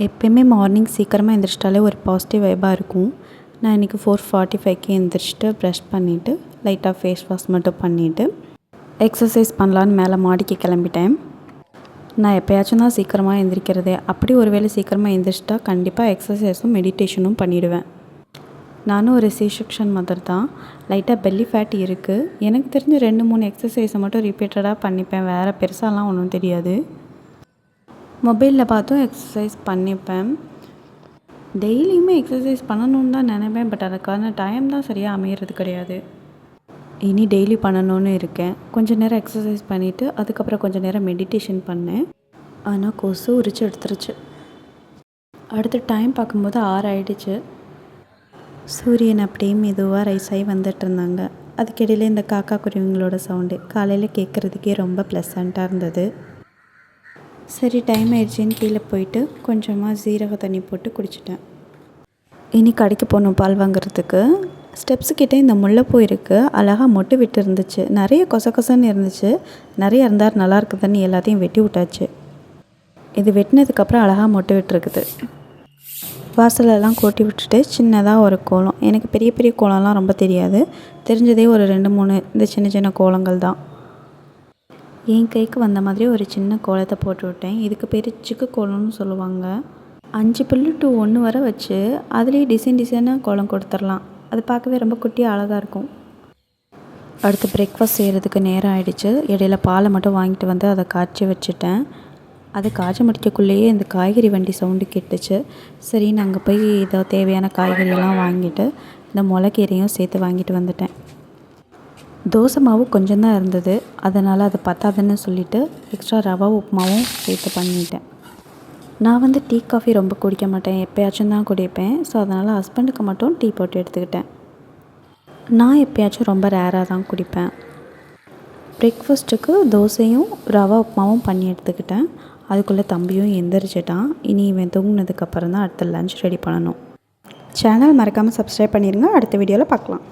எப்பயுமே மார்னிங் சீக்கிரமாக எழுந்திரிச்சிட்டாலே ஒரு பாசிட்டிவ் வைபாக இருக்கும். நான் இன்றைக்கி 4:45க்கு எழுந்திரிச்சிட்டு ப்ரஷ் பண்ணிவிட்டு லைட்டாக ஃபேஸ் வாஷ் மட்டும் பண்ணிவிட்டு எக்ஸசைஸ் பண்ணலான்னு மேலே மாடிக்கு கிளம்பிட்டேன். நான் எப்போயாச்சும் தான் சீக்கிரமாக எழுந்திரிக்கிறதே. அப்படி ஒரு வேளை சீக்கிரமாக எழுந்திரிச்சிட்டா கண்டிப்பாக எக்ஸசைஸும் மெடிடேஷனும் பண்ணிவிடுவேன். நானும் ஒரு செக்ஷன் மதர் தான். லைட்டாக பெல்லி ஃபேட் இருக்குது. எனக்கு தெரிஞ்ச 2-3 எக்ஸசைஸை மட்டும் ரிப்பீட்டடாக பண்ணிப்பேன். வேறு பெருசாலாம் ஒன்றும் தெரியாது. மொபைலில் பார்த்தும் எக்ஸசைஸ் பண்ணிப்பேன். டெய்லியுமே எக்ஸசைஸ் பண்ணணுன்னு தான் நினைப்பேன். பட் அதுக்கான டைம் தான் சரியாக அமையிறது கிடையாது. இனி டெய்லி பண்ணணுன்னு இருக்கேன். கொஞ்சம் நேரம் எக்ஸசைஸ் பண்ணிவிட்டு அதுக்கப்புறம் கொஞ்சம் நேரம் மெடிடேஷன் பண்ணேன். ஆனால் கொசு உரிச்சு எடுத்துருச்சு. அடுத்து டைம் பார்க்கும்போது 6 ஆகிடுச்சு. சூரியன் அப்படியே மெதுவாக ரைஸ் ஆகி வந்துட்டு இருந்தாங்க. அதுக்கிடையில் இந்த காக்கா குருவிங்களோட சவுண்டு காலையில் கேட்குறதுக்கே ரொம்ப ப்ளசண்ட்டாக இருந்தது. சரி டைம் ஆயிடுச்சின்னு கீழே போயிட்டு கொஞ்சமாக சீரக தண்ணி போட்டு குடிச்சிட்டேன். இனி கடைக்கு போகணும் பால் வாங்குறதுக்கு. ஸ்டெப்ஸுக்கிட்டே இந்த முல்லைப்பூ இருக்குது. அழகாக மொட்டு விட்டு இருந்துச்சு. நிறைய கொசன்னு இருந்துச்சு. நிறைய இருந்தால் நல்லா இருக்குதுன்னு எல்லாத்தையும் வெட்டி விட்டாச்சு. இது வெட்டினதுக்கப்புறம் அழகாக மொட்டு விட்டுருக்குது. வாசலெல்லாம் கொட்டி விட்டுட்டு சின்னதாக ஒரு கோலம். எனக்கு பெரிய பெரிய கோலம்லாம் ரொம்ப தெரியாது. தெரிஞ்சதே ஒரு 2-3 இந்த சின்ன சின்ன கோலங்கள் தான். என் கைக்கு வந்த மாதிரி ஒரு சின்ன கோலத்தை போட்டு விட்டேன். இதுக்கு பேர் சிக்கு கோலம்னு சொல்லுவாங்க. 5 புல்லு to 1 வரை வச்சு அதுலேயே டிசைனாக கோலம் கொடுத்துடலாம். அது பார்க்கவே ரொம்ப குட்டியாக அழகாக இருக்கும். அடுத்து பிரேக்ஃபாஸ்ட் செய்கிறதுக்கு நேரம் ஆகிடுச்சு. இடையில பாலை மட்டும் வாங்கிட்டு வந்து அதை காய்ச்சி வச்சுட்டேன். அது காய்ச்சி முடிக்கக்குள்ளேயே இந்த காய்கறி வண்டி சவுண்டு கேட்டுச்சு. சரி நாங்கள் போய் இதோ தேவையான காய்கறியெல்லாம் வாங்கிட்டு இந்த முளைக்கீரையும் சேர்த்து வாங்கிட்டு வந்துட்டேன். தோசை மாவு கொஞ்சம் தான் இருந்தது. அதனால் அது பத்தாதுன்னு சொல்லிவிட்டு எக்ஸ்ட்ரா ரவா உப்புமாவும் சேர்த்து பண்ணிட்டேன். நான் டீ காஃபி ரொம்ப குடிக்க மாட்டேன். எப்போயாச்சும் தான் குடிப்பேன். ஸோ அதனால் ஹஸ்பண்டுக்கு மட்டும் டீ போட்டு எடுத்துக்கிட்டேன். நான் எப்போயாச்சும் ரொம்ப ரேராக தான் குடிப்பேன். பிரேக்ஃபாஸ்ட்டுக்கு தோசையும் ரவா உப்புமாவும் பண்ணி எடுத்துக்கிட்டேன். அதுக்குள்ளே தம்பியும் எந்திரிச்சிட்டான். இனி இவன் தூங்கினதுக்கப்புறம் தான் அடுத்த லஞ்ச் ரெடி பண்ணணும். சேனல் மறக்காமல் சப்ஸ்கிரைப் பண்ணிடுங்க. அடுத்த வீடியோவில் பார்க்கலாம்.